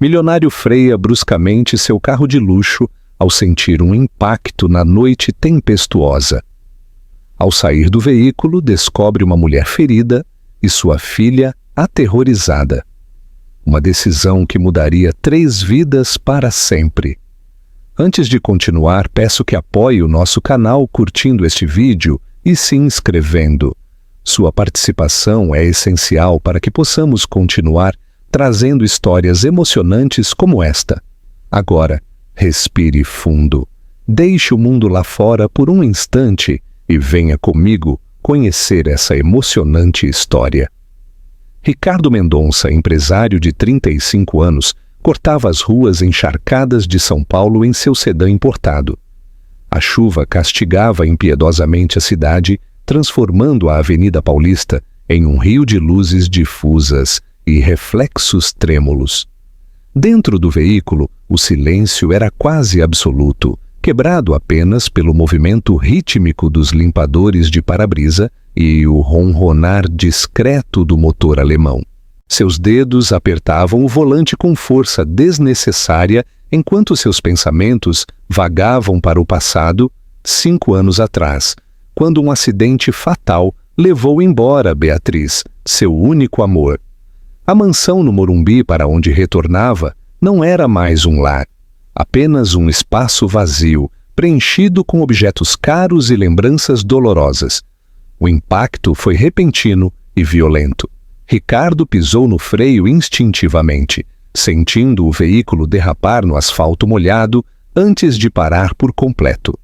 milionário freia bruscamente seu carro de luxo ao sentir um impacto na noite tempestuosa. Ao sair do veículo, descobre uma mulher ferida e sua filha aterrorizada. Uma decisão que mudaria 3 vidas para sempre. Antes de continuar, peço que apoie o nosso canal curtindo este vídeo e se inscrevendo. Sua participação é essencial para que possamos continuar trazendo histórias emocionantes como esta. Agora, respire fundo. Deixe o mundo lá fora por um instante e venha comigo conhecer essa emocionante história. Ricardo Mendonça, empresário de 35 anos, cortava as ruas encharcadas de São Paulo em seu sedã importado. A chuva castigava impiedosamente a cidade, transformando a Avenida Paulista em um rio de luzes difusas e reflexos trêmulos. Dentro do veículo, o silêncio era quase absoluto, quebrado apenas pelo movimento rítmico dos limpadores de para-brisa e o ronronar discreto do motor alemão. Seus dedos apertavam o volante com força desnecessária enquanto seus pensamentos vagavam para o passado, 5 anos atrás, quando um acidente fatal levou embora Beatriz, seu único amor. A mansão no Morumbi para onde retornava não era mais um lar, apenas um espaço vazio, preenchido com objetos caros e lembranças dolorosas. O impacto foi repentino e violento. Ricardo pisou no freio instintivamente, sentindo o veículo derrapar no asfalto molhado antes de parar por completo.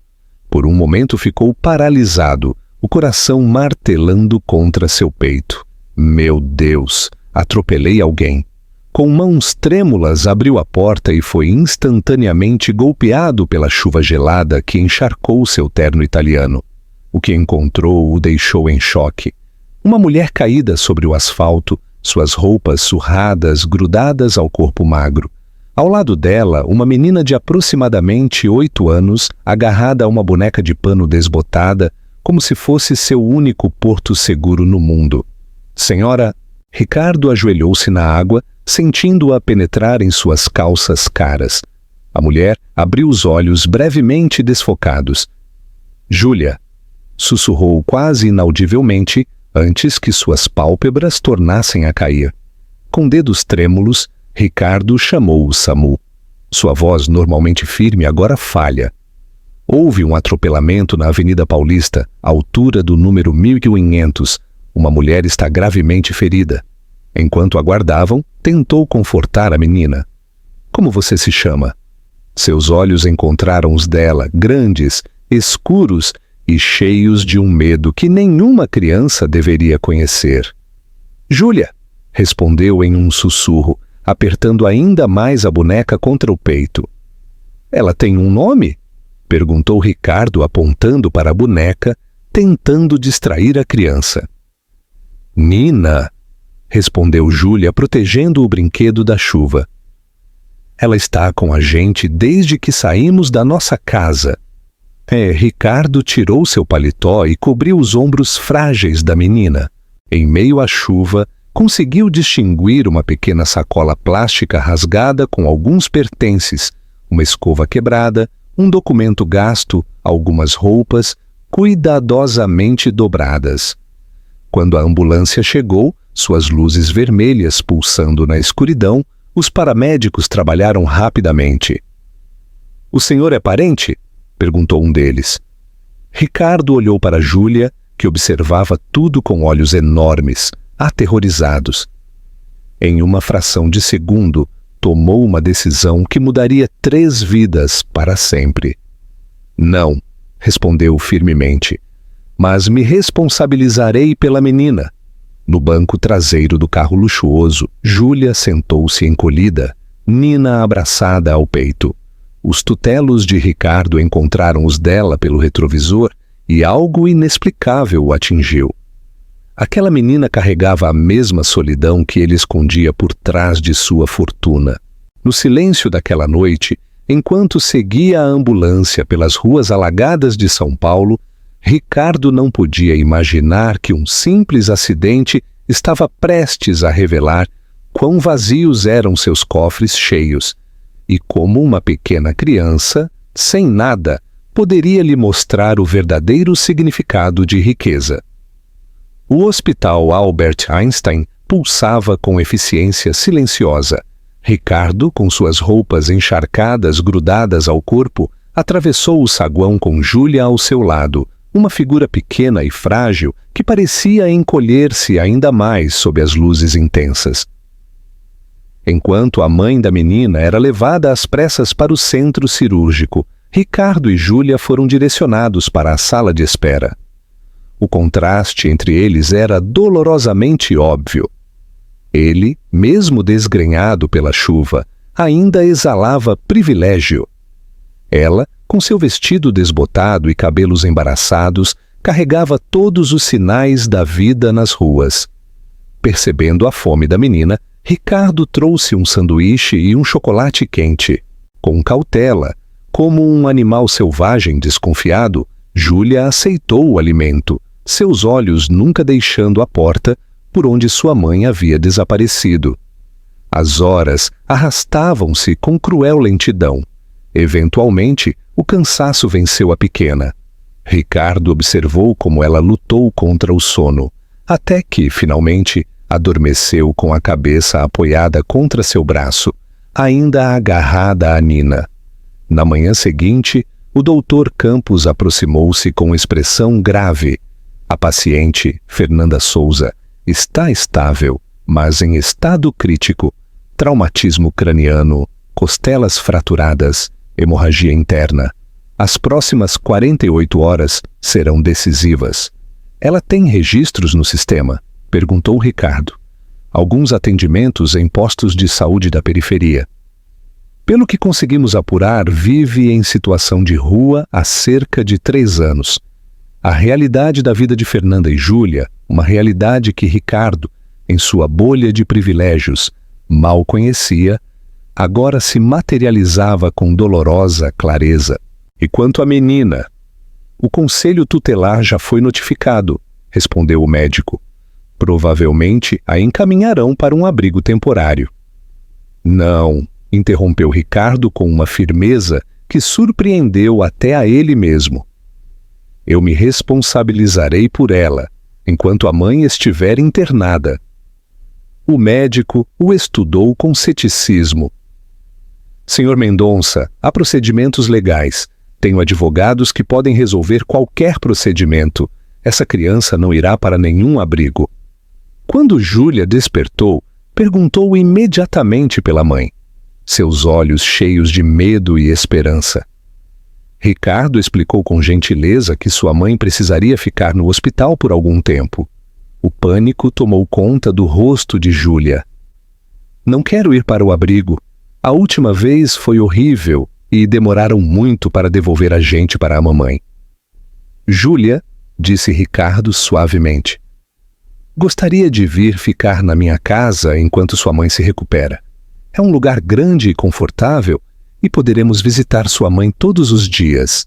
Por um momento ficou paralisado, o coração martelando contra seu peito. Meu Deus, atropelei alguém. Com mãos trêmulas abriu a porta e foi instantaneamente golpeado pela chuva gelada que encharcou seu terno italiano. O que encontrou o deixou em choque. Uma mulher caída sobre o asfalto, suas roupas surradas grudadas ao corpo magro. Ao lado dela, uma menina de aproximadamente 8 anos, agarrada a uma boneca de pano desbotada, como se fosse seu único porto seguro no mundo. Senhora, Ricardo ajoelhou-se na água, sentindo-a penetrar em suas calças caras. A mulher abriu os olhos brevemente desfocados. Júlia, sussurrou quase inaudivelmente antes que suas pálpebras tornassem a cair. Com dedos trêmulos, Ricardo chamou o SAMU. Sua voz, normalmente firme, agora falha. Houve um atropelamento na Avenida Paulista, à altura do número 1500. Uma mulher está gravemente ferida. Enquanto aguardavam, tentou confortar a menina. Como você se chama? Seus olhos encontraram os dela, grandes, escuros e cheios de um medo que nenhuma criança deveria conhecer. Júlia, respondeu em um sussurro, apertando ainda mais a boneca contra o peito. Ela tem um nome? Perguntou Ricardo, apontando para a boneca, tentando distrair a criança. Nina, respondeu Júlia, protegendo o brinquedo da chuva. Ela está com a gente desde que saímos da nossa casa. Ricardo tirou seu paletó e cobriu os ombros frágeis da menina. Em meio à chuva, conseguiu distinguir uma pequena sacola plástica rasgada com alguns pertences, uma escova quebrada, um documento gasto, algumas roupas, cuidadosamente dobradas. Quando a ambulância chegou, suas luzes vermelhas pulsando na escuridão, os paramédicos trabalharam rapidamente. O senhor é parente? Perguntou um deles. Ricardo olhou para Júlia, que observava tudo com olhos enormes, aterrorizados. Em uma fração de segundo, tomou uma decisão que mudaria 3 vidas para sempre. Não, respondeu firmemente, mas me responsabilizarei pela menina. No banco traseiro do carro luxuoso, Júlia sentou-se encolhida, Nina abraçada ao peito. Os tutelos de Ricardo encontraram os dela pelo retrovisor e algo inexplicável o atingiu. Aquela menina carregava a mesma solidão que ele escondia por trás de sua fortuna. No silêncio daquela noite, enquanto seguia a ambulância pelas ruas alagadas de São Paulo, Ricardo não podia imaginar que um simples acidente estava prestes a revelar quão vazios eram seus cofres cheios, e como uma pequena criança, sem nada, poderia lhe mostrar o verdadeiro significado de riqueza. O Hospital Albert Einstein pulsava com eficiência silenciosa. Ricardo, com suas roupas encharcadas grudadas ao corpo, atravessou o saguão com Júlia ao seu lado, uma figura pequena e frágil que parecia encolher-se ainda mais sob as luzes intensas. Enquanto a mãe da menina era levada às pressas para o centro cirúrgico, Ricardo e Júlia foram direcionados para a sala de espera. O contraste entre eles era dolorosamente óbvio. Ele, mesmo desgrenhado pela chuva, ainda exalava privilégio. Ela, com seu vestido desbotado e cabelos embaraçados, carregava todos os sinais da vida nas ruas. Percebendo a fome da menina, Ricardo trouxe um sanduíche e um chocolate quente. Com cautela, como um animal selvagem desconfiado, Júlia aceitou o alimento, seus olhos nunca deixando a porta por onde sua mãe havia desaparecido. As horas arrastavam-se com cruel lentidão. Eventualmente, o cansaço venceu a pequena. Ricardo observou como ela lutou contra o sono, até que, finalmente, adormeceu com a cabeça apoiada contra seu braço, ainda agarrada a Nina. Na manhã seguinte, o doutor Campos aproximou-se com expressão grave. A paciente, Fernanda Souza, está estável, mas em estado crítico. Traumatismo craniano, costelas fraturadas, hemorragia interna. As próximas 48 horas serão decisivas. Ela tem registros no sistema? Perguntou Ricardo. Alguns atendimentos em postos de saúde da periferia. Pelo que conseguimos apurar, vive em situação de rua há cerca de 3 anos. A realidade da vida de Fernanda e Júlia, uma realidade que Ricardo, em sua bolha de privilégios, mal conhecia, agora se materializava com dolorosa clareza. E quanto à menina? O conselho tutelar já foi notificado, respondeu o médico. Provavelmente a encaminharão para um abrigo temporário. Não, interrompeu Ricardo com uma firmeza que surpreendeu até a ele mesmo. Eu me responsabilizarei por ela, enquanto a mãe estiver internada. O médico o estudou com ceticismo. Senhor Mendonça, há procedimentos legais. Tenho advogados que podem resolver qualquer procedimento. Essa criança não irá para nenhum abrigo. Quando Júlia despertou, perguntou imediatamente pela mãe, seus olhos cheios de medo e esperança. Ricardo explicou com gentileza que sua mãe precisaria ficar no hospital por algum tempo. O pânico tomou conta do rosto de Júlia. Não quero ir para o abrigo. A última vez foi horrível e demoraram muito para devolver a gente para a mamãe. Júlia, disse Ricardo suavemente, gostaria de vir ficar na minha casa enquanto sua mãe se recupera. É um lugar grande e confortável e poderemos visitar sua mãe todos os dias.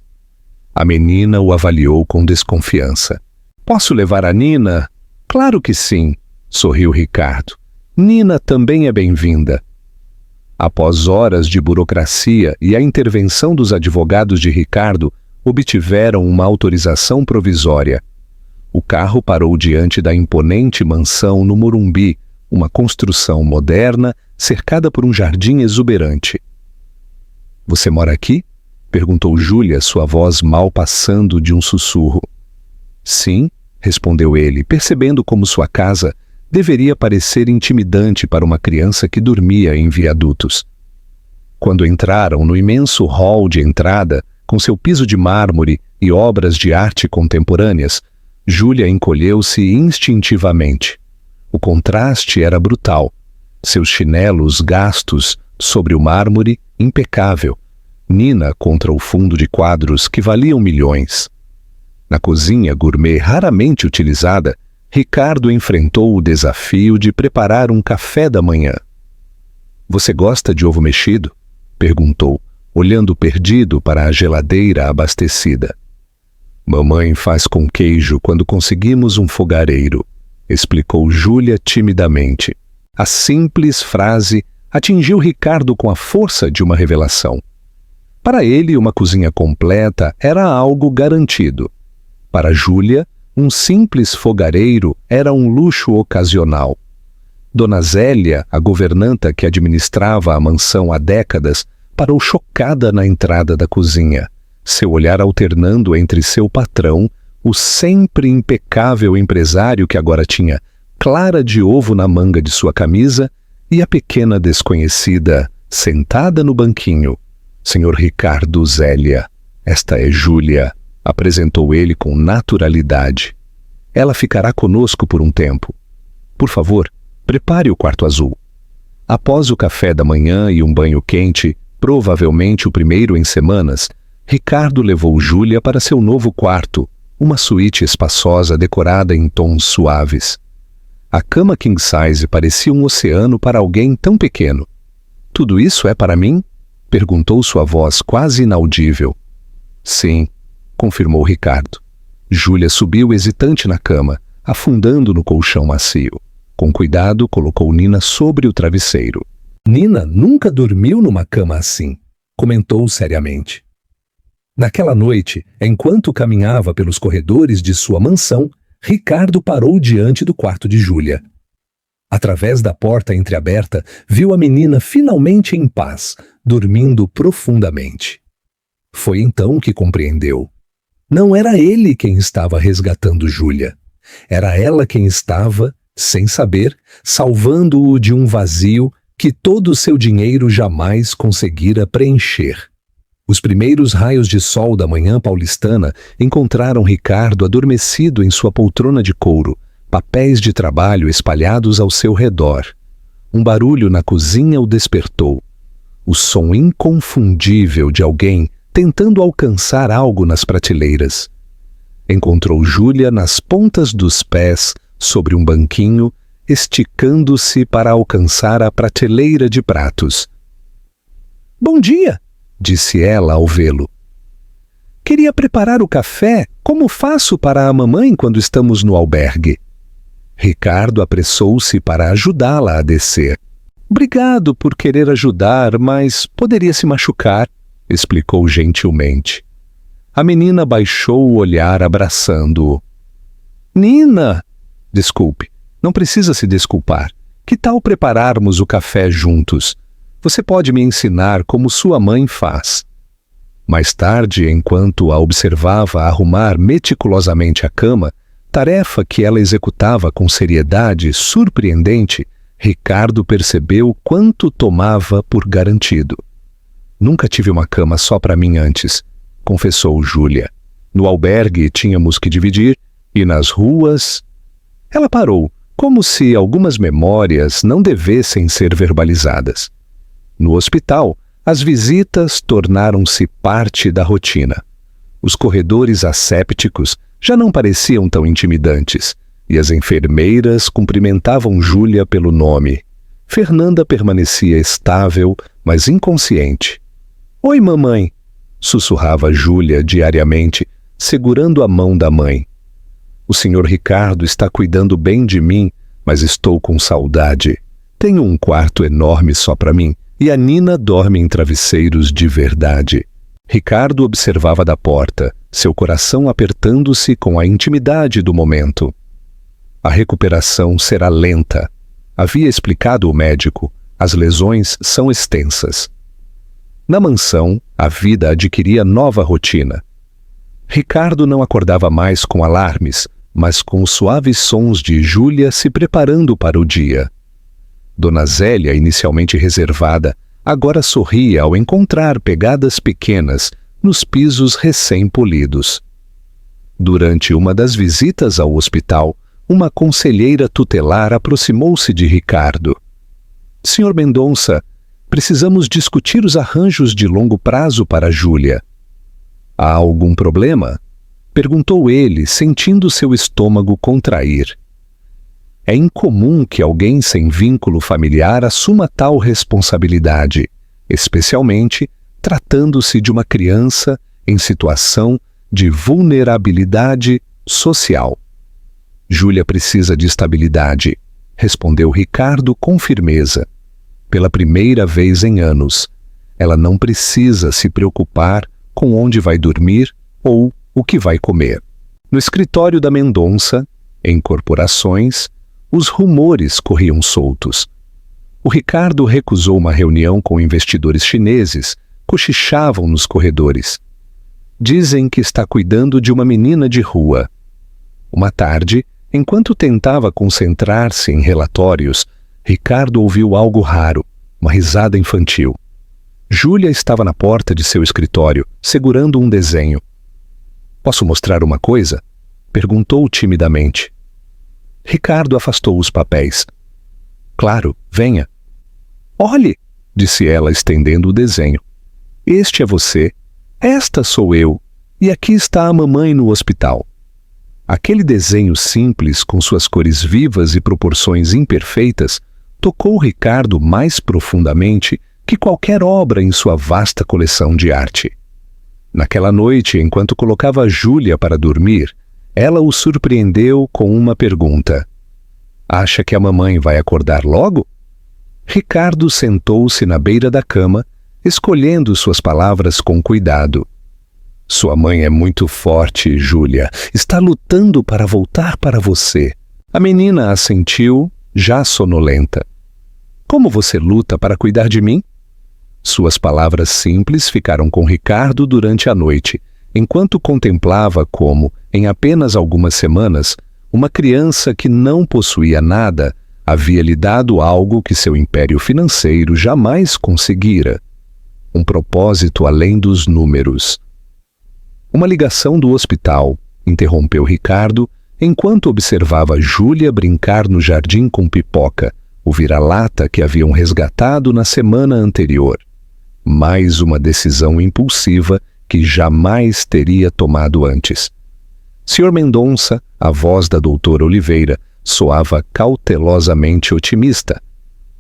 A menina o avaliou com desconfiança. Posso levar a Nina? Claro que sim, sorriu Ricardo. Nina também é bem-vinda. Após horas de burocracia e a intervenção dos advogados de Ricardo, obtiveram uma autorização provisória. O carro parou diante da imponente mansão no Morumbi, uma construção moderna cercada por um jardim exuberante. Você mora aqui? Perguntou Júlia, sua voz mal passando de um sussurro. Sim, respondeu ele, percebendo como sua casa deveria parecer intimidante para uma criança que dormia em viadutos. Quando entraram no imenso hall de entrada, com seu piso de mármore e obras de arte contemporâneas, Júlia encolheu-se instintivamente. O contraste era brutal. Seus chinelos gastos sobre o mármore, impecável. Nina contra o fundo de quadros que valiam milhões. Na cozinha gourmet raramente utilizada, Ricardo enfrentou o desafio de preparar um café da manhã. Você gosta de ovo mexido? Perguntou, olhando perdido para a geladeira abastecida. Mamãe faz com queijo quando conseguimos um fogareiro, explicou Júlia timidamente. A simples frase atingiu Ricardo com a força de uma revelação. Para ele, uma cozinha completa era algo garantido. Para Júlia, um simples fogareiro era um luxo ocasional. Dona Zélia, a governanta que administrava a mansão há décadas, parou chocada na entrada da cozinha, seu olhar alternando entre seu patrão, o sempre impecável empresário que agora tinha clara de ovo na manga de sua camisa, e a pequena desconhecida, sentada no banquinho. Senhor Ricardo Zélia, esta é Júlia, apresentou ele com naturalidade. Ela ficará conosco por um tempo. Por favor, prepare o quarto azul. Após o café da manhã e um banho quente, provavelmente o primeiro em semanas, Ricardo levou Júlia para seu novo quarto, uma suíte espaçosa decorada em tons suaves. A cama king size parecia um oceano para alguém tão pequeno. Tudo isso é para mim? Perguntou sua voz quase inaudível. Sim, confirmou Ricardo. Júlia subiu hesitante na cama, afundando no colchão macio. Com cuidado, colocou Nina sobre o travesseiro. Nina nunca dormiu numa cama assim, comentou seriamente. Naquela noite, enquanto caminhava pelos corredores de sua mansão, Ricardo parou diante do quarto de Júlia. Através da porta entreaberta, viu a menina finalmente em paz, dormindo profundamente. Foi então que compreendeu. Não era ele quem estava resgatando Júlia. Era ela quem estava, sem saber, salvando-o de um vazio que todo o seu dinheiro jamais conseguira preencher. Os primeiros raios de sol da manhã paulistana encontraram Ricardo adormecido em sua poltrona de couro, papéis de trabalho espalhados ao seu redor. Um barulho na cozinha o despertou. O som inconfundível de alguém tentando alcançar algo nas prateleiras. Encontrou Júlia nas pontas dos pés, sobre um banquinho, esticando-se para alcançar a prateleira de pratos. "Bom dia!" disse ela ao vê-lo. "Queria preparar o café, como faço para a mamãe quando estamos no albergue." Ricardo apressou-se para ajudá-la a descer. "Obrigado por querer ajudar, mas poderia se machucar", explicou gentilmente. A menina baixou o olhar abraçando-o. "Nina!" "Desculpe, não precisa se desculpar. Que tal prepararmos o café juntos? Você pode me ensinar como sua mãe faz." Mais tarde, enquanto a observava arrumar meticulosamente a cama, tarefa que ela executava com seriedade surpreendente, Ricardo percebeu quanto tomava por garantido. "Nunca tive uma cama só para mim antes", confessou Júlia. "No albergue tínhamos que dividir, e nas ruas..." Ela parou, como se algumas memórias não devessem ser verbalizadas. No hospital, as visitas tornaram-se parte da rotina. Os corredores assépticos já não pareciam tão intimidantes, e as enfermeiras cumprimentavam Júlia pelo nome. Fernanda permanecia estável, mas inconsciente. "Oi, mamãe", sussurrava Júlia diariamente, segurando a mão da mãe. "O senhor Ricardo está cuidando bem de mim, mas estou com saudade. Tenho um quarto enorme só para mim, e a Nina dorme em travesseiros de verdade." Ricardo observava da porta, seu coração apertando-se com a intimidade do momento. "A recuperação será lenta", havia explicado o médico. "As lesões são extensas." Na mansão, a vida adquiria nova rotina. Ricardo não acordava mais com alarmes, mas com os suaves sons de Júlia se preparando para o dia. Dona Zélia, inicialmente reservada, agora sorria ao encontrar pegadas pequenas nos pisos recém-polidos. Durante uma das visitas ao hospital, uma conselheira tutelar aproximou-se de Ricardo. "Senhor Mendonça, precisamos discutir os arranjos de longo prazo para Júlia." "Há algum problema?" perguntou ele, sentindo seu estômago contrair. É incomum que alguém sem vínculo familiar assuma tal responsabilidade, especialmente tratando-se de uma criança em situação de vulnerabilidade social. Júlia precisa de estabilidade. respondeu Ricardo com firmeza. Pela primeira vez em anos, ela não precisa se preocupar com onde vai dormir ou o que vai comer. No escritório da Mendonça, em corporações, os rumores corriam soltos. O Ricardo recusou uma reunião com investidores chineses, cochichavam nos corredores. Dizem que está cuidando de uma menina de rua. Uma tarde, enquanto tentava concentrar-se em relatórios, Ricardo ouviu algo raro, uma risada infantil. Júlia estava na porta de seu escritório, segurando um desenho. "Posso mostrar uma coisa?" perguntou timidamente. Ricardo afastou os papéis. "Claro, venha." "Olhe!" disse ela, estendendo o desenho. "Este é você, esta sou eu, e aqui está a mamãe no hospital." Aquele desenho simples, com suas cores vivas e proporções imperfeitas, tocou Ricardo mais profundamente que qualquer obra em sua vasta coleção de arte. Naquela noite, enquanto colocava Júlia para dormir, ela o surpreendeu com uma pergunta. "Acha que a mamãe vai acordar logo?" Ricardo sentou-se na beira da cama, escolhendo suas palavras com cuidado. "Sua mãe é muito forte, Júlia. Está lutando para voltar para você." A menina assentiu, já sonolenta. "Como você luta para cuidar de mim?" Suas palavras simples ficaram com Ricardo durante a noite, enquanto contemplava como, em apenas algumas semanas, uma criança que não possuía nada havia lhe dado algo que seu império financeiro jamais conseguira. Um propósito além dos números. Uma ligação do hospital interrompeu Ricardo enquanto observava Júlia brincar no jardim com Pipoca, o vira-lata que haviam resgatado na semana anterior. Mais uma decisão impulsiva que jamais teria tomado antes. Sr. Mendonça, a voz da doutora Oliveira, soava cautelosamente otimista.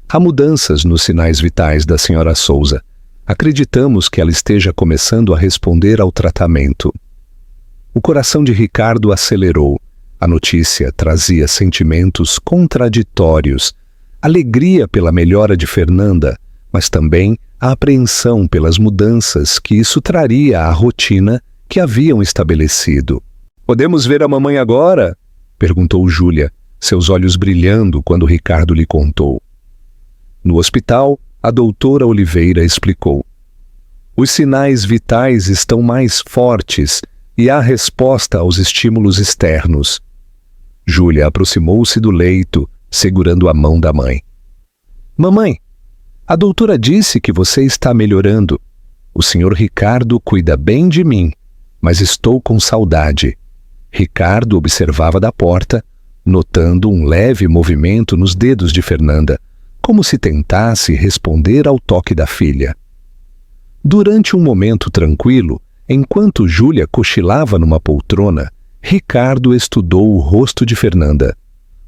"Há mudanças nos sinais vitais da Sra. Souza. Acreditamos que ela esteja começando a responder ao tratamento." O coração de Ricardo acelerou. A notícia trazia sentimentos contraditórios. Alegria pela melhora de Fernanda, mas também a apreensão pelas mudanças que isso traria à rotina que haviam estabelecido. "Podemos ver a mamãe agora?" perguntou Júlia, seus olhos brilhando quando Ricardo lhe contou. No hospital, a doutora Oliveira explicou. "Os sinais vitais estão mais fortes e há resposta aos estímulos externos." Júlia aproximou-se do leito, segurando a mão da mãe. "Mamãe, a doutora disse que você está melhorando. O senhor Ricardo cuida bem de mim, mas estou com saudade." Ricardo observava da porta, notando um leve movimento nos dedos de Fernanda, como se tentasse responder ao toque da filha. Durante um momento tranquilo, enquanto Júlia cochilava numa poltrona, Ricardo estudou o rosto de Fernanda.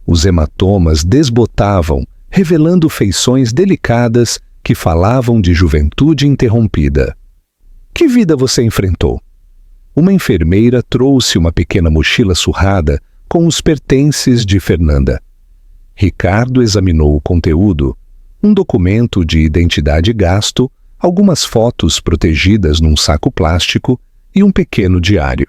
Os hematomas desbotavam, revelando feições delicadas que falavam de juventude interrompida. "Que vida você enfrentou?" Uma enfermeira trouxe uma pequena mochila surrada com os pertences de Fernanda. Ricardo examinou o conteúdo, um documento de identidade gasto, algumas fotos protegidas num saco plástico e um pequeno diário.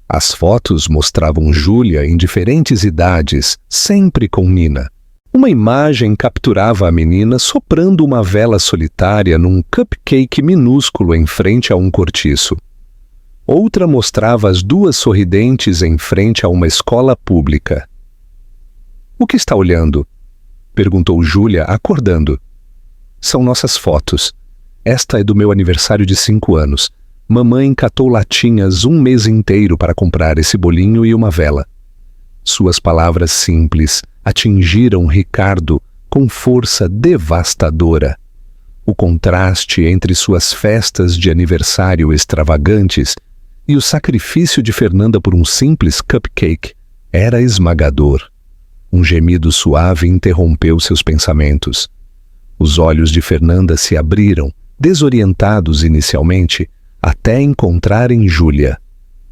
As fotos mostravam Júlia em diferentes idades, sempre com Nina. Uma imagem capturava a menina soprando uma vela solitária num cupcake minúsculo em frente a um cortiço. Outra mostrava as duas sorridentes em frente a uma escola pública. "O que está olhando?" perguntou Júlia, acordando. "São nossas fotos. Esta é do meu aniversário de 5 anos. Mamãe catou latinhas um mês inteiro para comprar esse bolinho e uma vela." Suas palavras simples atingiram Ricardo com força devastadora. O contraste entre suas festas de aniversário extravagantes e o sacrifício de Fernanda por um simples cupcake era esmagador. Um gemido suave interrompeu seus pensamentos. Os olhos de Fernanda se abriram, desorientados inicialmente, até encontrarem Júlia.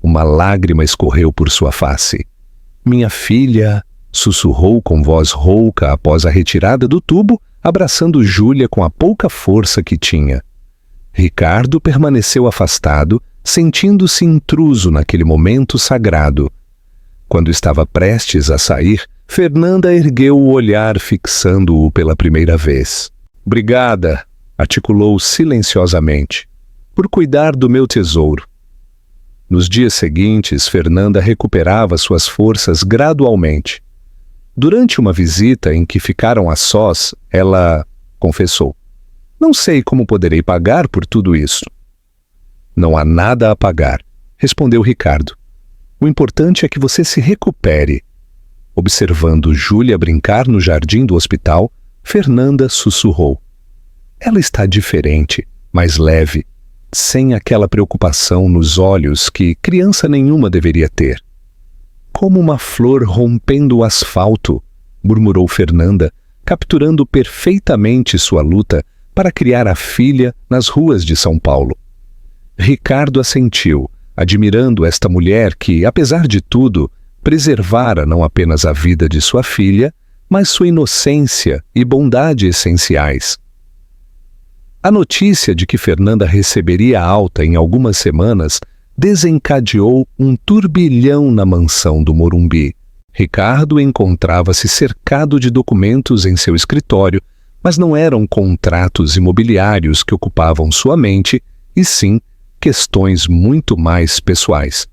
Uma lágrima escorreu por sua face. "Minha filha, sussurrou com voz rouca após a retirada do tubo, abraçando Júlia com a pouca força que tinha. Ricardo permaneceu afastado, sentindo-se intruso naquele momento sagrado. Quando estava prestes a sair, Fernanda ergueu o olhar fixando-o pela primeira vez. "Obrigada", articulou silenciosamente, "por cuidar do meu tesouro." Nos dias seguintes, Fernanda recuperava suas forças gradualmente. Durante uma visita em que ficaram a sós, ela confessou: "Não sei como poderei pagar por tudo isso." "Não há nada a pagar", respondeu Ricardo. "O importante é que você se recupere." Observando Júlia brincar no jardim do hospital, Fernanda sussurrou: "Ela está diferente, mais leve, sem aquela preocupação nos olhos que criança nenhuma deveria ter." "Como uma flor rompendo o asfalto", murmurou Fernanda, capturando perfeitamente sua luta para criar a filha nas ruas de São Paulo. Ricardo assentiu, admirando esta mulher que, apesar de tudo, preservara não apenas a vida de sua filha, mas sua inocência e bondade essenciais. A notícia de que Fernanda receberia alta em algumas semanas desencadeou um turbilhão na mansão do Morumbi. Ricardo encontrava-se cercado de documentos em seu escritório, mas não eram contratos imobiliários que ocupavam sua mente, e sim questões muito mais pessoais.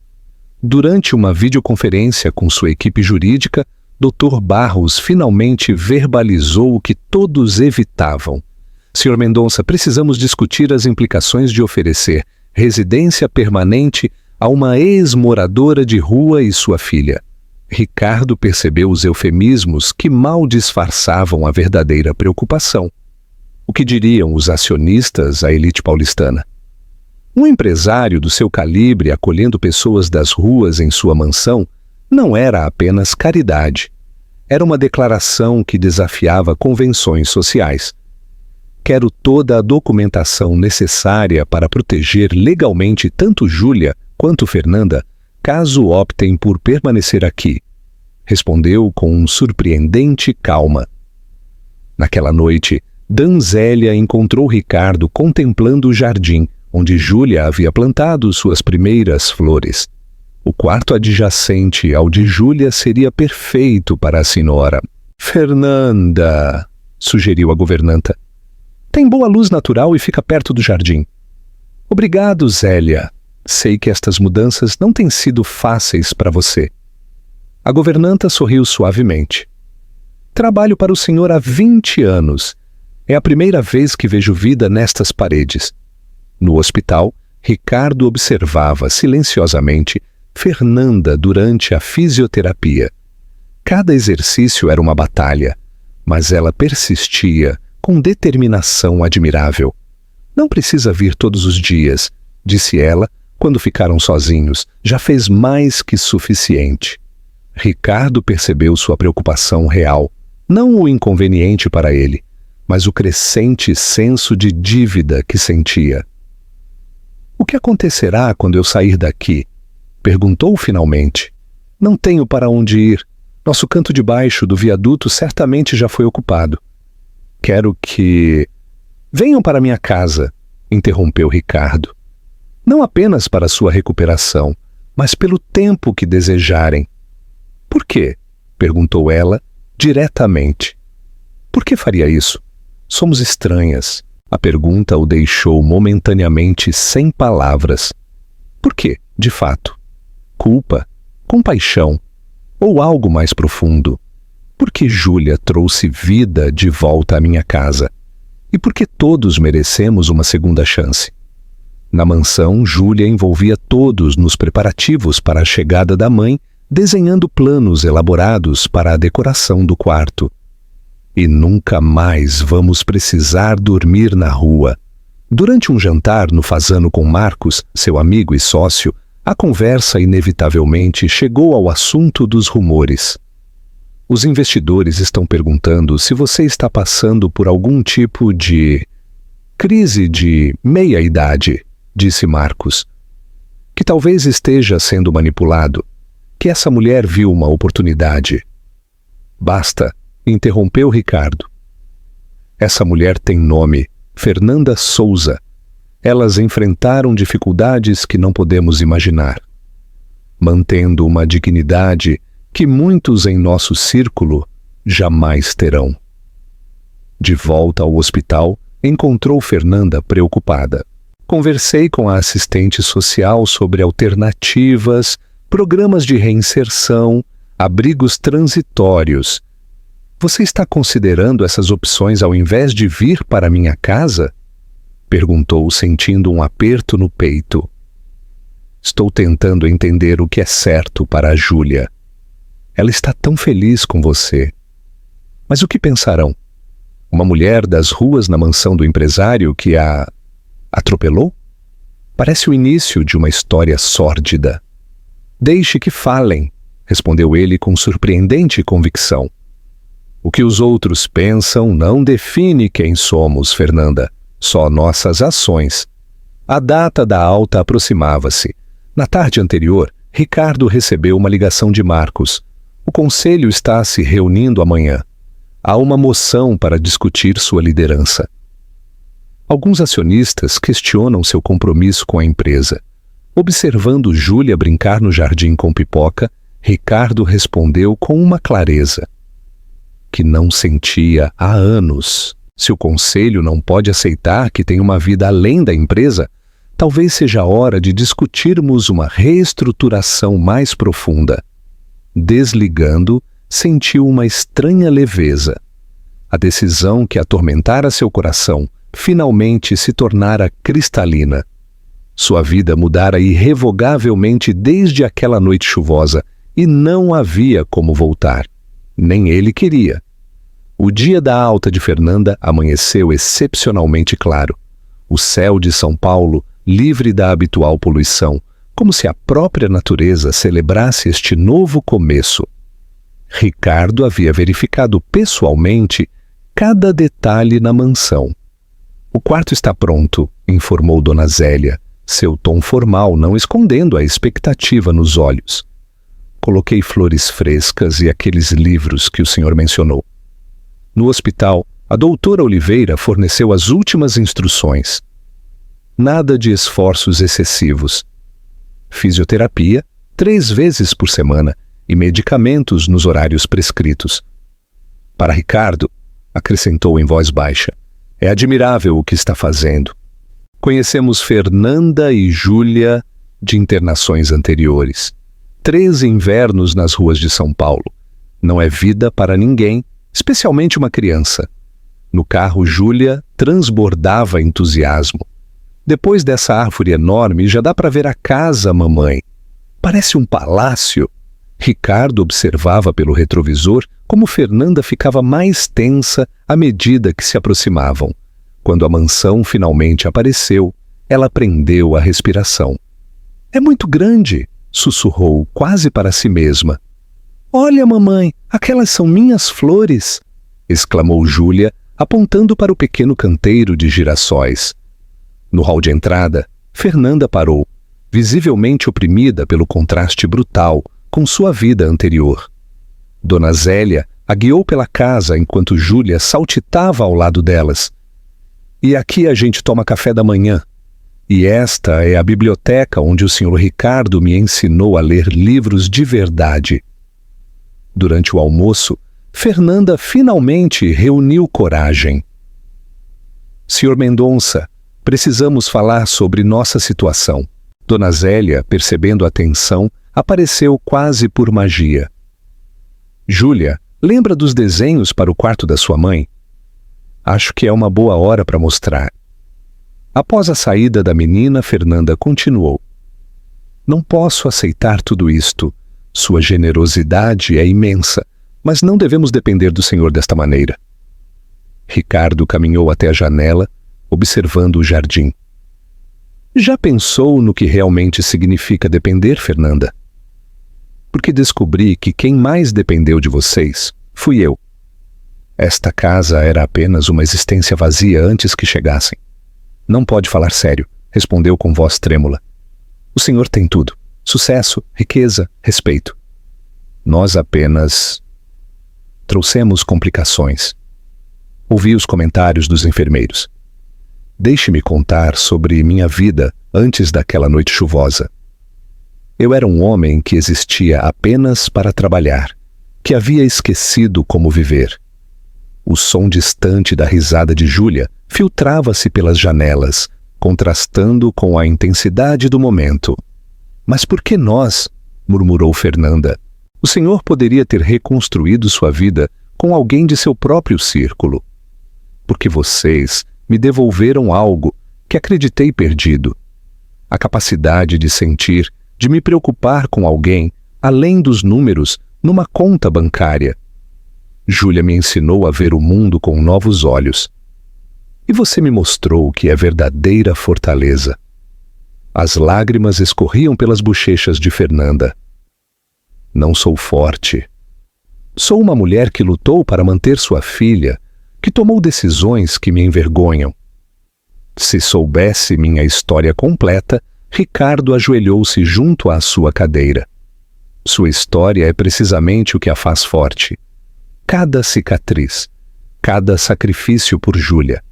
Durante uma videoconferência com sua equipe jurídica, Dr. Barros finalmente verbalizou o que todos evitavam. "Sr. Mendonça, precisamos discutir as implicações de oferecer residência permanente a uma ex-moradora de rua e sua filha." Ricardo percebeu os eufemismos que mal disfarçavam a verdadeira preocupação. O que diriam os acionistas à elite paulistana? Um empresário do seu calibre acolhendo pessoas das ruas em sua mansão não era apenas caridade. Era uma declaração que desafiava convenções sociais. "Quero toda a documentação necessária para proteger legalmente tanto Júlia quanto Fernanda, caso optem por permanecer aqui", respondeu com surpreendente calma. Naquela noite, Danzélia encontrou Ricardo contemplando o jardim, onde Júlia havia plantado suas primeiras flores. O quarto adjacente ao de Júlia seria perfeito para a senhora. "Fernanda", sugeriu a governanta, "tem boa luz natural e fica perto do jardim." "Obrigado, Zélia. Sei que estas mudanças não têm sido fáceis para você." A governanta sorriu suavemente. "Trabalho para o senhor há 20 anos. É a primeira vez que vejo vida nestas paredes." No hospital, Ricardo observava silenciosamente Fernanda durante a fisioterapia. Cada exercício era uma batalha, mas ela persistia com determinação admirável. "Não precisa vir todos os dias", disse ela, quando ficaram sozinhos. "Já fez mais que suficiente." Ricardo percebeu sua preocupação real, não o inconveniente para ele, mas o crescente senso de dívida que sentia. "O que acontecerá quando eu sair daqui?" perguntou finalmente. "Não tenho para onde ir. Nosso canto de baixo do viaduto certamente já foi ocupado." "Quero que..." "Venham para minha casa", interrompeu Ricardo. "Não apenas para sua recuperação, mas pelo tempo que desejarem." "Por quê?" perguntou ela, diretamente. "Por que faria isso? Somos estranhas." A pergunta o deixou momentaneamente sem palavras. Por quê, de fato? Culpa? Compaixão? Ou algo mais profundo? Por que Júlia trouxe vida de volta à minha casa? E por que todos merecemos uma segunda chance? Na mansão, Júlia envolvia todos nos preparativos para a chegada da mãe, desenhando planos elaborados para a decoração do quarto. "E nunca mais vamos precisar dormir na rua." Durante um jantar no Fazano com Marcos, seu amigo e sócio, a conversa inevitavelmente chegou ao assunto dos rumores. "Os investidores estão perguntando se você está passando por algum tipo de crise de meia-idade", disse Marcos. "Que talvez esteja sendo manipulado. Que essa mulher viu uma oportunidade." Basta, interrompeu Ricardo. Essa mulher tem nome, Fernanda Souza. Elas enfrentaram dificuldades que não podemos imaginar, mantendo uma dignidade que muitos em nosso círculo jamais terão. De volta ao hospital, encontrou Fernanda preocupada. Conversei com a assistente social sobre alternativas, programas de reinserção, abrigos transitórios. Você está considerando essas opções ao invés de vir para minha casa? Perguntou, sentindo um aperto no peito. Estou tentando entender o que é certo para a Júlia. Ela está tão feliz com você. Mas o que pensarão? Uma mulher das ruas na mansão do empresário que a atropelou? Parece o início de uma história sórdida. Deixe que falem, respondeu ele com surpreendente convicção. O que os outros pensam não define quem somos, Fernanda. Só nossas ações. A data da alta aproximava-se. Na tarde anterior, Ricardo recebeu uma ligação de Marcos. O conselho está se reunindo amanhã. Há uma moção para discutir sua liderança. Alguns acionistas questionam seu compromisso com a empresa. Observando Júlia brincar no jardim com pipoca, Ricardo respondeu com uma clareza que não sentia há anos. Se o conselho não pode aceitar que tem uma vida além da empresa, talvez seja a hora de discutirmos uma reestruturação mais profunda. Desligando, sentiu uma estranha leveza. A decisão que atormentara seu coração finalmente se tornara cristalina. Sua vida mudara irrevogavelmente desde aquela noite chuvosa e não havia como voltar. Nem ele queria. O dia da alta de Fernanda amanheceu excepcionalmente claro. O céu de São Paulo, livre da habitual poluição, como se a própria natureza celebrasse este novo começo. Ricardo havia verificado pessoalmente cada detalhe na mansão. O quarto está pronto, informou Dona Zélia, seu tom formal não escondendo a expectativa nos olhos. Coloquei flores frescas e aqueles livros que o senhor mencionou. No hospital, a doutora Oliveira forneceu as últimas instruções. Nada de esforços excessivos. Fisioterapia, 3 vezes por semana, e medicamentos nos horários prescritos. Para Ricardo, acrescentou em voz baixa, é admirável o que está fazendo. Conhecemos Fernanda e Júlia de internações anteriores. 3 invernos nas ruas de São Paulo. Não é vida para ninguém, especialmente uma criança. No carro, Júlia transbordava entusiasmo. Depois dessa árvore enorme, já dá para ver a casa, mamãe. Parece um palácio. Ricardo observava pelo retrovisor como Fernanda ficava mais tensa à medida que se aproximavam. Quando a mansão finalmente apareceu, ela prendeu a respiração. É muito grande, sussurrou quase para si mesma. Olha, mamãe, aquelas são minhas flores, exclamou Júlia, apontando para o pequeno canteiro de girassóis. No hall de entrada, Fernanda parou, visivelmente oprimida pelo contraste brutal com sua vida anterior. Dona Zélia a guiou pela casa enquanto Júlia saltitava ao lado delas. E aqui a gente toma café da manhã. E esta é a biblioteca onde o senhor Ricardo me ensinou a ler livros de verdade. Durante o almoço, Fernanda finalmente reuniu coragem. Senhor Mendonça, precisamos falar sobre nossa situação. Dona Zélia, percebendo a tensão, apareceu quase por magia. Júlia, lembra dos desenhos para o quarto da sua mãe? Acho que é uma boa hora para mostrar. Após a saída da menina, Fernanda continuou. Não posso aceitar tudo isto. Sua generosidade é imensa, mas não devemos depender do Senhor desta maneira. Ricardo caminhou até a janela, observando o jardim. Já pensou no que realmente significa depender, Fernanda? Porque descobri que quem mais dependeu de vocês fui eu. Esta casa era apenas uma existência vazia antes que chegassem. Não pode falar sério, respondeu com voz trêmula. O senhor tem tudo. Sucesso, riqueza, respeito. Nós apenas... trouxemos complicações. Ouvi os comentários dos enfermeiros. Deixe-me contar sobre minha vida antes daquela noite chuvosa. Eu era um homem que existia apenas para trabalhar, que havia esquecido como viver. O som distante da risada de Júlia filtrava-se pelas janelas, contrastando com a intensidade do momento. Mas por que nós? Murmurou Fernanda. O senhor poderia ter reconstruído sua vida com alguém de seu próprio círculo. Porque vocês me devolveram algo que acreditei perdido. A capacidade de sentir, de me preocupar com alguém, além dos números, numa conta bancária. Júlia me ensinou a ver o mundo com novos olhos. E você me mostrou o que é verdadeira fortaleza. As lágrimas escorriam pelas bochechas de Fernanda. Não sou forte. Sou uma mulher que lutou para manter sua filha, que tomou decisões que me envergonham. Se soubesse minha história completa, Ricardo ajoelhou-se junto à sua cadeira. Sua história é precisamente o que a faz forte. Cada cicatriz, cada sacrifício por Júlia.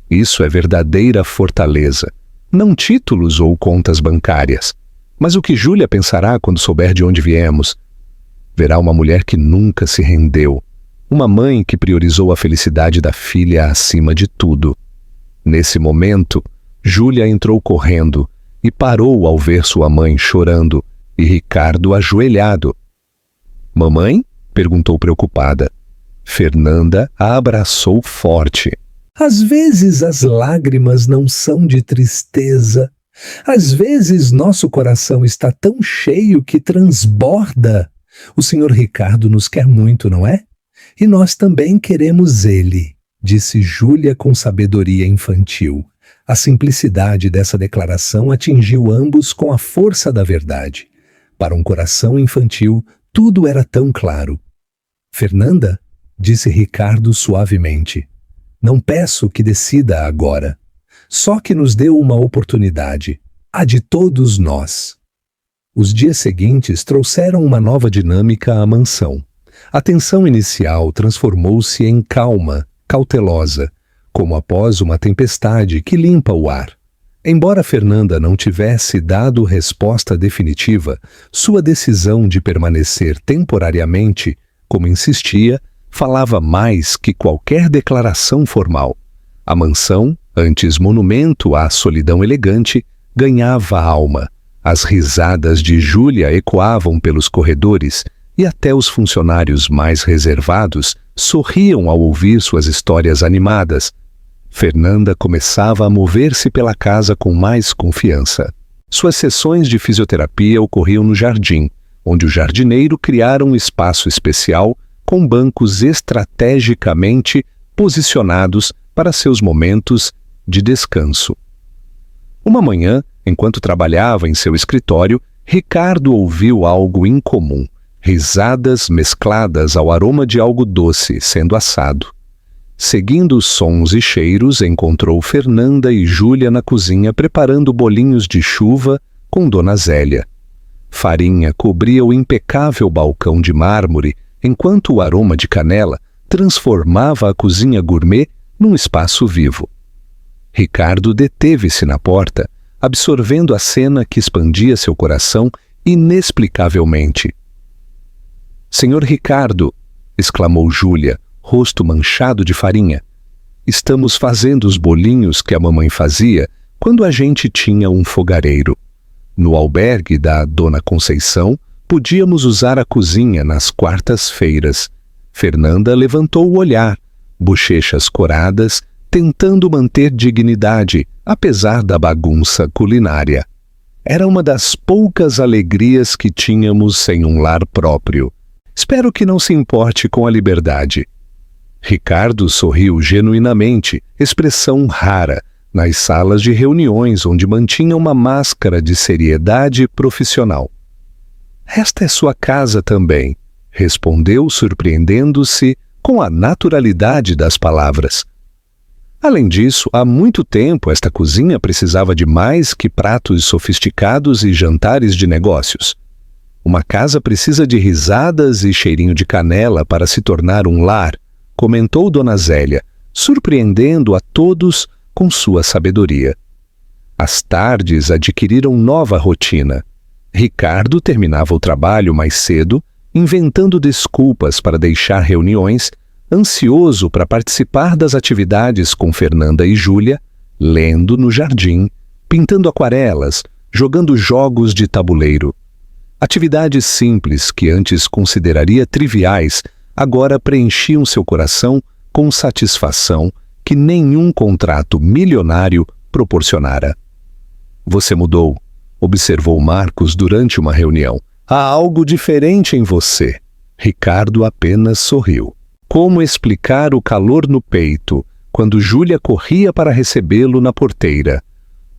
Isso é verdadeira fortaleza. Não títulos ou contas bancárias. Mas o que Júlia pensará quando souber de onde viemos? Verá uma mulher que nunca se rendeu. Uma mãe que priorizou a felicidade da filha acima de tudo. Nesse momento, Júlia entrou correndo e parou ao ver sua mãe chorando e Ricardo ajoelhado. Mamãe? Perguntou preocupada. Fernanda a abraçou forte. Às vezes as lágrimas não são de tristeza. Às vezes nosso coração está tão cheio que transborda. O senhor Ricardo nos quer muito, não é? E nós também queremos ele, disse Júlia com sabedoria infantil. A simplicidade dessa declaração atingiu ambos com a força da verdade. Para um coração infantil, tudo era tão claro. Fernanda, disse Ricardo suavemente, não peço que decida agora. Só que nos dê uma oportunidade, a de todos nós. Os dias seguintes trouxeram uma nova dinâmica à mansão. A tensão inicial transformou-se em calma, cautelosa, como após uma tempestade que limpa o ar. Embora Fernanda não tivesse dado resposta definitiva, sua decisão de permanecer temporariamente, como insistia, falava mais que qualquer declaração formal. A mansão, antes monumento à solidão elegante, ganhava alma. As risadas de Júlia ecoavam pelos corredores e até os funcionários mais reservados sorriam ao ouvir suas histórias animadas. Fernanda começava a mover-se pela casa com mais confiança. Suas sessões de fisioterapia ocorriam no jardim, onde o jardineiro criara um espaço especial com bancos estrategicamente posicionados para seus momentos de descanso. Uma manhã, enquanto trabalhava em seu escritório, Ricardo ouviu algo incomum, risadas mescladas ao aroma de algo doce sendo assado. Seguindo os sons e cheiros, encontrou Fernanda e Júlia na cozinha preparando bolinhos de chuva com Dona Zélia. Farinha cobria o impecável balcão de mármore, enquanto o aroma de canela transformava a cozinha gourmet num espaço vivo. Ricardo deteve-se na porta, absorvendo a cena que expandia seu coração inexplicavelmente. «Senhor Ricardo!» exclamou Júlia, rosto manchado de farinha. «Estamos fazendo os bolinhos que a mamãe fazia quando a gente tinha um fogareiro. No albergue da Dona Conceição, podíamos usar a cozinha nas quartas-feiras. Fernanda levantou o olhar, bochechas coradas, tentando manter dignidade, apesar da bagunça culinária. Era uma das poucas alegrias que tínhamos sem um lar próprio. Espero que não se importe com a liberdade. Ricardo sorriu genuinamente, expressão rara, nas salas de reuniões onde mantinha uma máscara de seriedade profissional. Esta é sua casa também, respondeu surpreendendo-se com a naturalidade das palavras. Além disso, há muito tempo esta cozinha precisava de mais que pratos sofisticados e jantares de negócios. Uma casa precisa de risadas e cheirinho de canela para se tornar um lar, comentou Dona Zélia, surpreendendo a todos com sua sabedoria. As tardes adquiriram nova rotina. Ricardo terminava o trabalho mais cedo, inventando desculpas para deixar reuniões, ansioso para participar das atividades com Fernanda e Júlia, lendo no jardim, pintando aquarelas, jogando jogos de tabuleiro. Atividades simples que antes consideraria triviais, agora preenchiam seu coração com satisfação que nenhum contrato milionário proporcionara. Você mudou, observou Marcos durante uma reunião. Há algo diferente em você. Ricardo apenas sorriu. Como explicar o calor no peito quando Júlia corria para recebê-lo na porteira?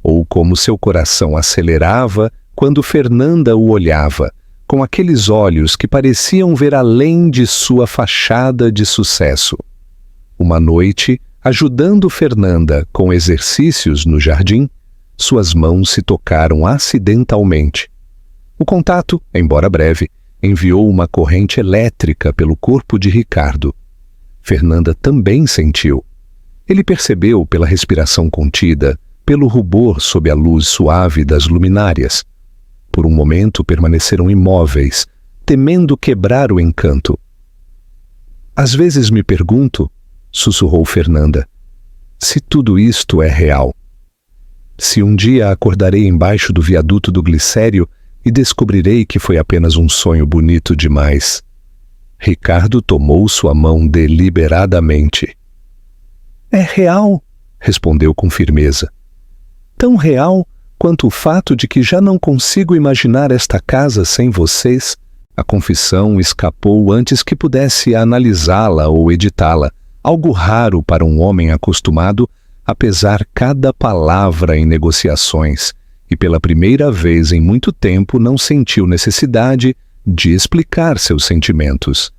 Ou como seu coração acelerava quando Fernanda o olhava, com aqueles olhos que pareciam ver além de sua fachada de sucesso. Uma noite, ajudando Fernanda com exercícios no jardim, suas mãos se tocaram acidentalmente. O contato, embora breve, enviou uma corrente elétrica pelo corpo de Ricardo. Fernanda também sentiu. Ele percebeu pela respiração contida, pelo rubor sob a luz suave das luminárias. Por um momento permaneceram imóveis, temendo quebrar o encanto. Às vezes me pergunto, sussurrou Fernanda, se tudo isto é real. Se um dia acordarei embaixo do viaduto do Glicério e descobrirei que foi apenas um sonho bonito demais. Ricardo tomou sua mão deliberadamente. É real, respondeu com firmeza. Tão real quanto o fato de que já não consigo imaginar esta casa sem vocês. A confissão escapou antes que pudesse analisá-la ou editá-la, algo raro para um homem acostumado a pesar cada palavra em negociações, e pela primeira vez em muito tempo não sentiu necessidade de explicar seus sentimentos.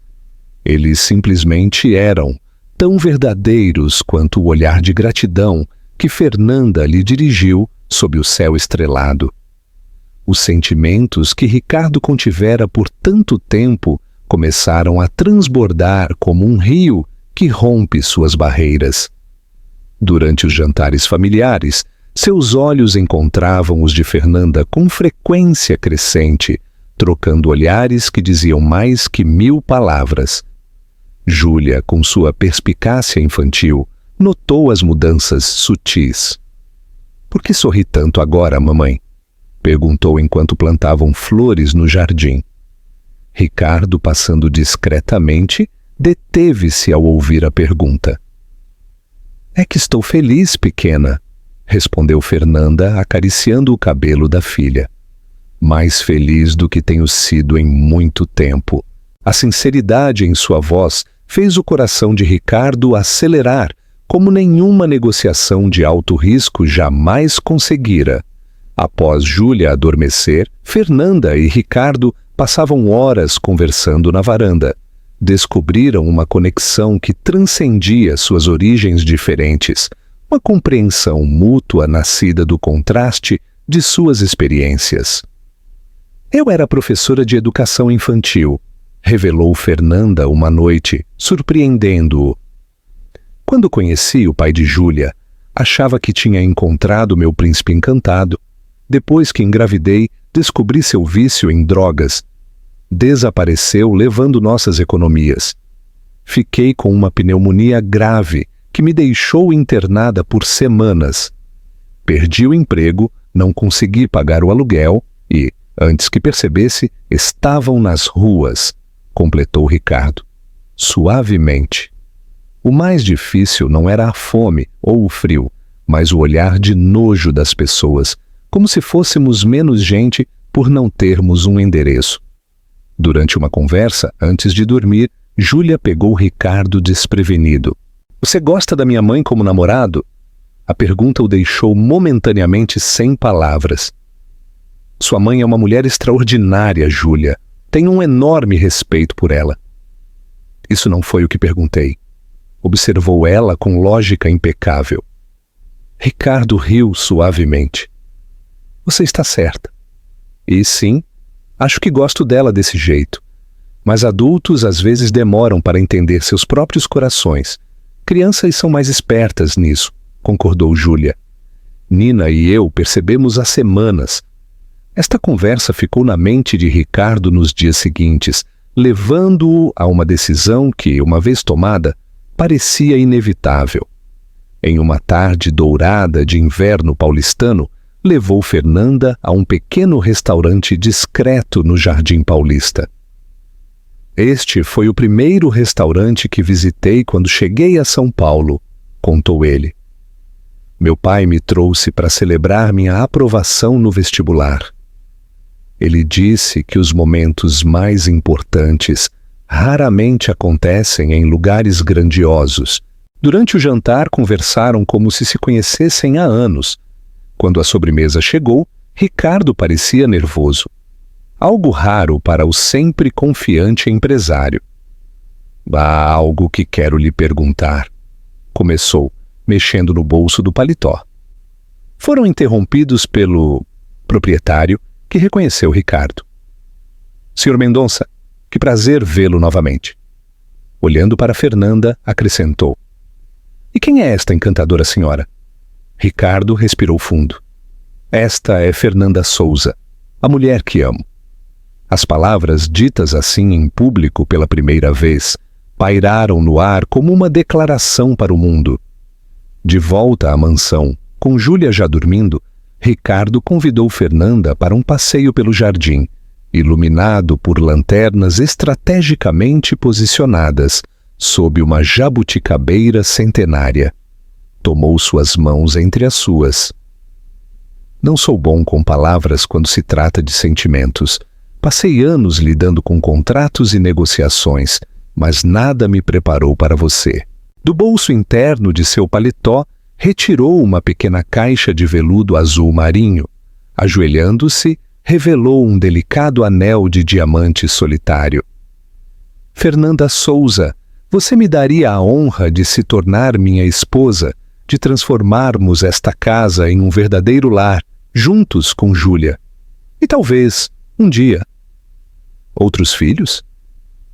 Eles simplesmente eram tão verdadeiros quanto o olhar de gratidão que Fernanda lhe dirigiu sob o céu estrelado. Os sentimentos que Ricardo contivera por tanto tempo começaram a transbordar como um rio que rompe suas barreiras. Durante os jantares familiares, seus olhos encontravam os de Fernanda com frequência crescente, trocando olhares que diziam mais que 1000 palavras. Júlia, com sua perspicácia infantil, notou as mudanças sutis. Por que sorri tanto agora, mamãe? Perguntou enquanto plantavam flores no jardim. Ricardo, passando discretamente, deteve-se ao ouvir a pergunta. É que estou feliz, pequena, respondeu Fernanda, acariciando o cabelo da filha. Mais feliz do que tenho sido em muito tempo. A sinceridade em sua voz fez o coração de Ricardo acelerar, como nenhuma negociação de alto risco jamais conseguira. Após Júlia adormecer, Fernanda e Ricardo passavam horas conversando na varanda. Descobriram uma conexão que transcendia suas origens diferentes, uma compreensão mútua nascida do contraste de suas experiências. Eu era professora de educação infantil, revelou Fernanda uma noite, surpreendendo-o. Quando conheci o pai de Júlia, achava que tinha encontrado meu príncipe encantado. Depois que engravidei, descobri seu vício em drogas. Desapareceu levando nossas economias. Fiquei com uma pneumonia grave que me deixou internada por semanas. Perdi o emprego, não consegui pagar o aluguel e, antes que percebesse, estavam nas ruas, completou Ricardo, suavemente. O mais difícil não era a fome ou o frio, mas o olhar de nojo das pessoas, como se fôssemos menos gente por não termos um endereço. Durante uma conversa, antes de dormir, Júlia pegou Ricardo desprevenido. Você gosta da minha mãe como namorado? A pergunta o deixou momentaneamente sem palavras. Sua mãe é uma mulher extraordinária, Júlia. Tenho um enorme respeito por ela. Isso não foi o que perguntei. Observou ela com lógica impecável. Ricardo riu suavemente. Você está certa. E sim, Acho que gosto dela desse jeito. Mas adultos às vezes demoram para entender seus próprios corações. Crianças são mais espertas nisso, concordou Júlia. Nina e eu percebemos há semanas. Esta conversa ficou na mente de Ricardo nos dias seguintes, levando-o a uma decisão que, uma vez tomada, parecia inevitável. Em uma tarde dourada de inverno paulistano, levou Fernanda a um pequeno restaurante discreto no Jardim Paulista. Este foi o primeiro restaurante que visitei quando cheguei a São Paulo, contou ele. Meu pai me trouxe para celebrar minha aprovação no vestibular. Ele disse que os momentos mais importantes raramente acontecem em lugares grandiosos. Durante o jantar conversaram como se conhecessem há anos. Quando a sobremesa chegou, Ricardo parecia nervoso. Algo raro para o sempre confiante empresário. Há algo que quero lhe perguntar, começou, mexendo no bolso do paletó. Foram interrompidos pelo proprietário, que reconheceu Ricardo. Senhor Mendonça, que prazer vê-lo novamente. Olhando para Fernanda, acrescentou. E quem é esta encantadora senhora? Ricardo respirou fundo. Esta é Fernanda Souza, a mulher que amo. As palavras ditas assim em público pela primeira vez pairaram no ar como uma declaração para o mundo. De volta à mansão, com Júlia já dormindo, Ricardo convidou Fernanda para um passeio pelo jardim, iluminado por lanternas estrategicamente posicionadas sob uma jabuticabeira centenária. Tomou suas mãos entre as suas. Não sou bom com palavras quando se trata de sentimentos. Passei anos lidando com contratos e negociações, mas nada me preparou para você. Do bolso interno de seu paletó, retirou uma pequena caixa de veludo azul marinho. Ajoelhando-se, revelou um delicado anel de diamante solitário. Fernanda Souza, você me daria a honra de se tornar minha esposa, de transformarmos esta casa em um verdadeiro lar, juntos com Júlia. E talvez, um dia. Outros filhos?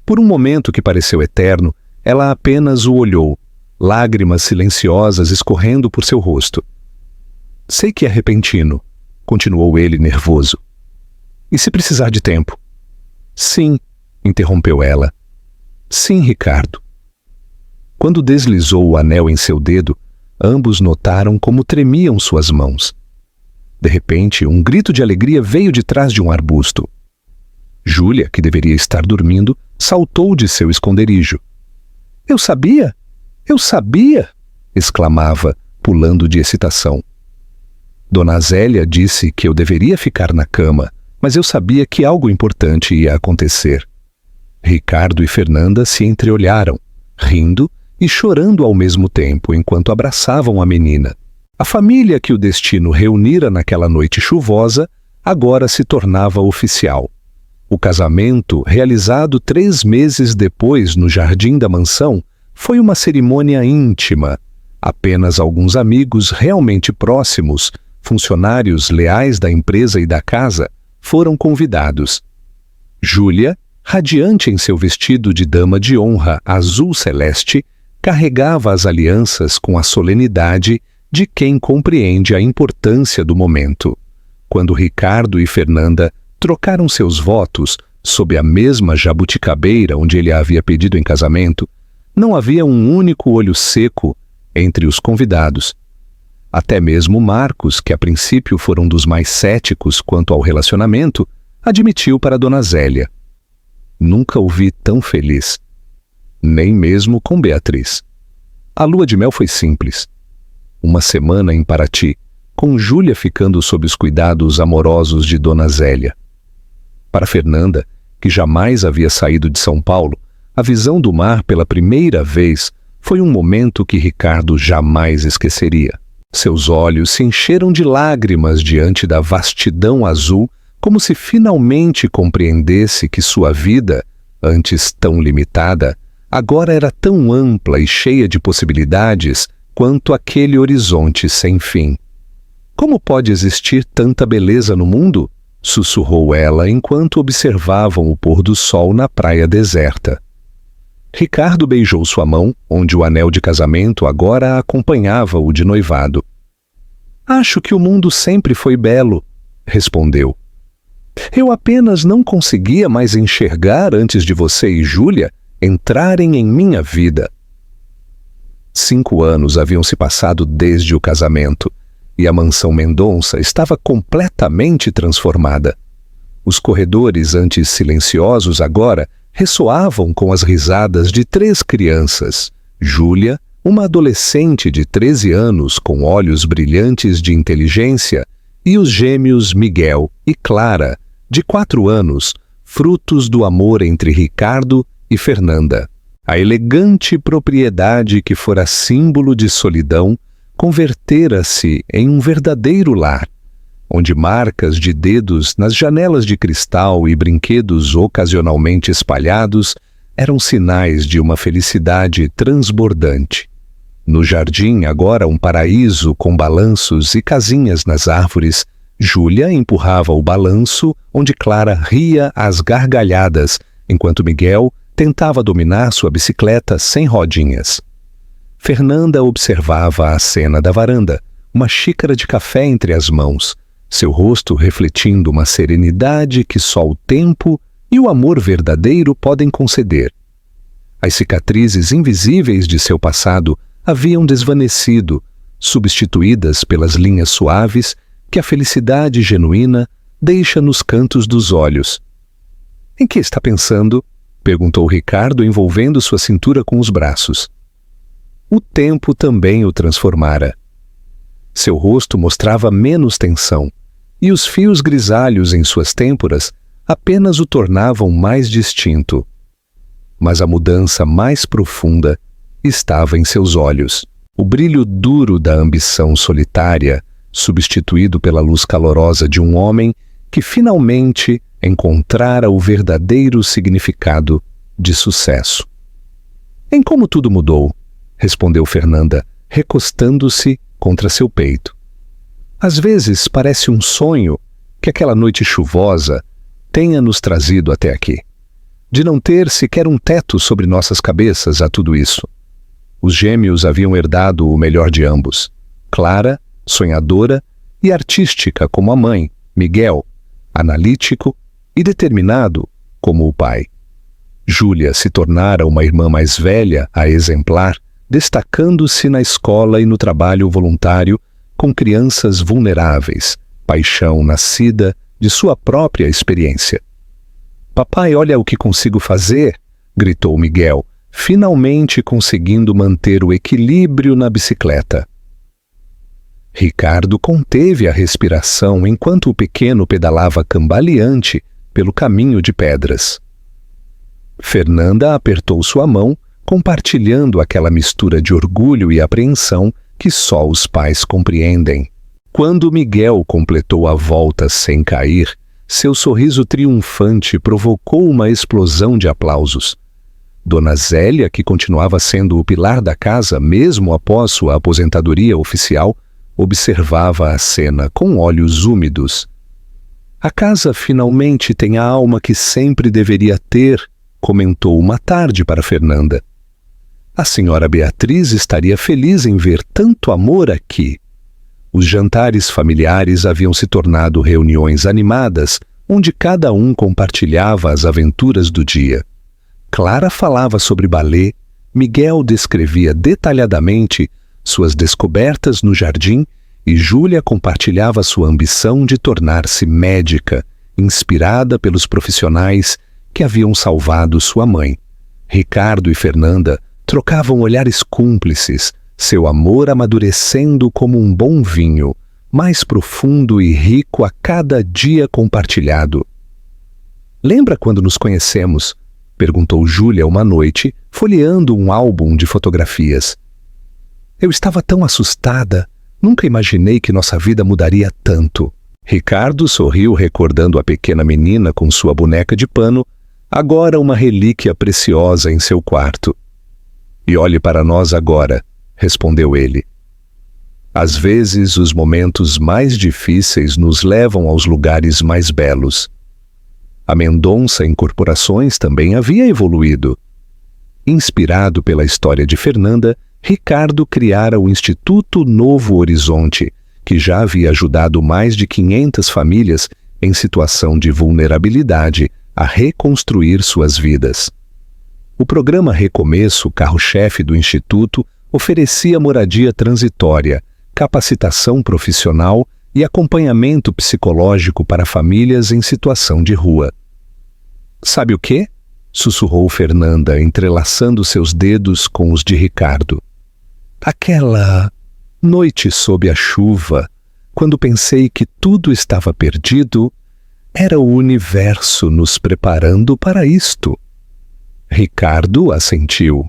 Por um momento que pareceu eterno, ela apenas o olhou, lágrimas silenciosas escorrendo por seu rosto. Sei que é repentino, continuou ele nervoso. E se precisar de tempo? Sim, interrompeu ela. Sim, Ricardo. Quando deslizou o anel em seu dedo, ambos notaram como tremiam suas mãos. De repente, um grito de alegria veio de trás de um arbusto. Júlia, que deveria estar dormindo, saltou de seu esconderijo. Eu sabia! Eu sabia! Exclamava, pulando de excitação. Dona Zélia disse que eu deveria ficar na cama, mas eu sabia que algo importante ia acontecer. Ricardo e Fernanda se entreolharam, rindo e chorando ao mesmo tempo enquanto abraçavam a menina. A família que o destino reunira naquela noite chuvosa agora se tornava oficial. O casamento, realizado 3 meses depois no jardim da mansão, foi uma cerimônia íntima. Apenas alguns amigos realmente próximos, funcionários leais da empresa e da casa, foram convidados. Júlia, radiante em seu vestido de dama de honra azul celeste, carregava as alianças com a solenidade de quem compreende a importância do momento. Quando Ricardo e Fernanda trocaram seus votos sob a mesma jabuticabeira onde ele a havia pedido em casamento, não havia um único olho seco entre os convidados. Até mesmo Marcos, que a princípio foram dos mais céticos quanto ao relacionamento, admitiu para Dona Zélia. Nunca o vi tão feliz. Nem mesmo com Beatriz. A lua de mel foi simples. Uma semana em Paraty, com Júlia ficando sob os cuidados amorosos de Dona Zélia. Para Fernanda, que jamais havia saído de São Paulo, a visão do mar pela primeira vez foi um momento que Ricardo jamais esqueceria. Seus olhos se encheram de lágrimas diante da vastidão azul, como se finalmente compreendesse que sua vida, antes tão limitada, agora era tão ampla e cheia de possibilidades quanto aquele horizonte sem fim. Como pode existir tanta beleza no mundo? sussurrou ela enquanto observavam o pôr do sol na praia deserta. Ricardo beijou sua mão, onde o anel de casamento agora acompanhava o de noivado. Acho que o mundo sempre foi belo, respondeu. Eu apenas não conseguia mais enxergar antes de você e Júlia entrarem em minha vida. 5 anos haviam se passado desde o casamento, e a mansão Mendonça estava completamente transformada. Os corredores antes silenciosos agora ressoavam com as risadas de 3 crianças: Júlia, uma adolescente de 13 anos com olhos brilhantes de inteligência, e os gêmeos Miguel e Clara, de 4 anos, frutos do amor entre Ricardo e Fernanda. A elegante propriedade que fora símbolo de solidão convertera-se em um verdadeiro lar, onde marcas de dedos nas janelas de cristal e brinquedos ocasionalmente espalhados eram sinais de uma felicidade transbordante. No jardim, agora um paraíso com balanços e casinhas nas árvores, Júlia empurrava o balanço, onde Clara ria às gargalhadas, enquanto Miguel tentava dominar sua bicicleta sem rodinhas. Fernanda observava a cena da varanda, uma xícara de café entre as mãos, seu rosto refletindo uma serenidade que só o tempo e o amor verdadeiro podem conceder. As cicatrizes invisíveis de seu passado haviam desvanecido, substituídas pelas linhas suaves que a felicidade genuína deixa nos cantos dos olhos. — Em que está pensando? Perguntou Ricardo, envolvendo sua cintura com os braços. O tempo também o transformara. Seu rosto mostrava menos tensão, e os fios grisalhos em suas têmporas apenas o tornavam mais distinto. Mas a mudança mais profunda estava em seus olhos. O brilho duro da ambição solitária, substituído pela luz calorosa de um homem que finalmente encontrara o verdadeiro significado de sucesso. Em como tudo mudou, respondeu Fernanda, recostando-se contra seu peito. Às vezes parece um sonho que aquela noite chuvosa tenha nos trazido até aqui, de não ter sequer um teto sobre nossas cabeças a tudo isso. Os gêmeos haviam herdado o melhor de ambos: Clara, sonhadora e artística como a mãe, Miguel, analítico e determinado como o pai. Júlia se tornara uma irmã mais velha, a exemplar, destacando-se na escola e no trabalho voluntário com crianças vulneráveis, paixão nascida de sua própria experiência. Papai, olha o que consigo fazer, gritou Miguel, finalmente conseguindo manter o equilíbrio na bicicleta. Ricardo conteve a respiração enquanto o pequeno pedalava cambaleante pelo caminho de pedras. Fernanda apertou sua mão, compartilhando aquela mistura de orgulho e apreensão que só os pais compreendem. Quando Miguel completou a volta sem cair, seu sorriso triunfante provocou uma explosão de aplausos. Dona Zélia, que continuava sendo o pilar da casa mesmo após sua aposentadoria oficial, observava a cena com olhos úmidos. A casa finalmente tem a alma que sempre deveria ter, comentou uma tarde para Fernanda. A senhora Beatriz estaria feliz em ver tanto amor aqui. Os jantares familiares haviam se tornado reuniões animadas, onde cada um compartilhava as aventuras do dia. Clara falava sobre balé, Miguel descrevia detalhadamente suas descobertas no jardim e Júlia compartilhava sua ambição de tornar-se médica, inspirada pelos profissionais que haviam salvado sua mãe. Ricardo e Fernanda trocavam olhares cúmplices, seu amor amadurecendo como um bom vinho, mais profundo e rico a cada dia compartilhado. Lembra quando nos conhecemos? Perguntou Júlia uma noite, folheando um álbum de fotografias. Eu estava tão assustada, nunca imaginei que nossa vida mudaria tanto. Ricardo sorriu recordando a pequena menina com sua boneca de pano, agora uma relíquia preciosa em seu quarto. E olhe para nós agora, respondeu ele. Às vezes, os momentos mais difíceis nos levam aos lugares mais belos. A Mendonça em Corporações também havia evoluído. Inspirado pela história de Fernanda, Ricardo criara o Instituto Novo Horizonte, que já havia ajudado mais de 500 famílias em situação de vulnerabilidade a reconstruir suas vidas. O programa Recomeço, carro-chefe do Instituto, oferecia moradia transitória, capacitação profissional e acompanhamento psicológico para famílias em situação de rua. "Sabe o quê?" sussurrou Fernanda, entrelaçando seus dedos com os de Ricardo. "Aquela noite sob a chuva, quando pensei que tudo estava perdido, era o universo nos preparando para isto." Ricardo assentiu.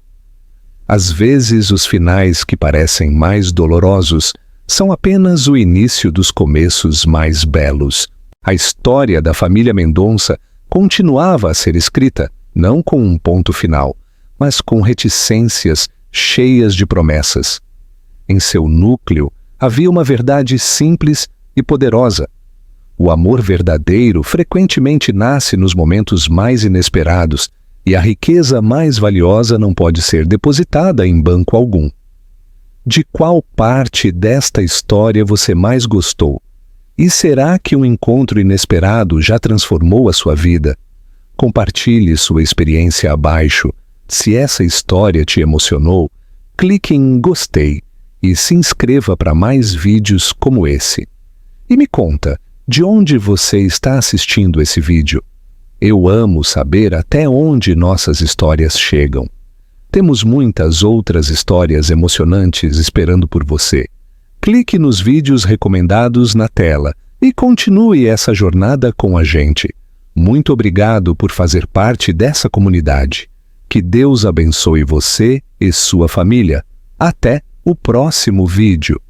Às vezes, os finais que parecem mais dolorosos são apenas o início dos começos mais belos. A história da família Mendonça continuava a ser escrita, não com um ponto final, mas com reticências cheias de promessas. Em seu núcleo havia uma verdade simples e poderosa. O amor verdadeiro frequentemente nasce nos momentos mais inesperados, e a riqueza mais valiosa não pode ser depositada em banco algum. De qual parte desta história você mais gostou? E será que um encontro inesperado já transformou a sua vida? Compartilhe sua experiência abaixo. Se essa história te emocionou, clique em gostei e se inscreva para mais vídeos como esse. E me conta, de onde você está assistindo esse vídeo? Eu amo saber até onde nossas histórias chegam. Temos muitas outras histórias emocionantes esperando por você. Clique nos vídeos recomendados na tela e continue essa jornada com a gente. Muito obrigado por fazer parte dessa comunidade. Que Deus abençoe você e sua família. Até o próximo vídeo.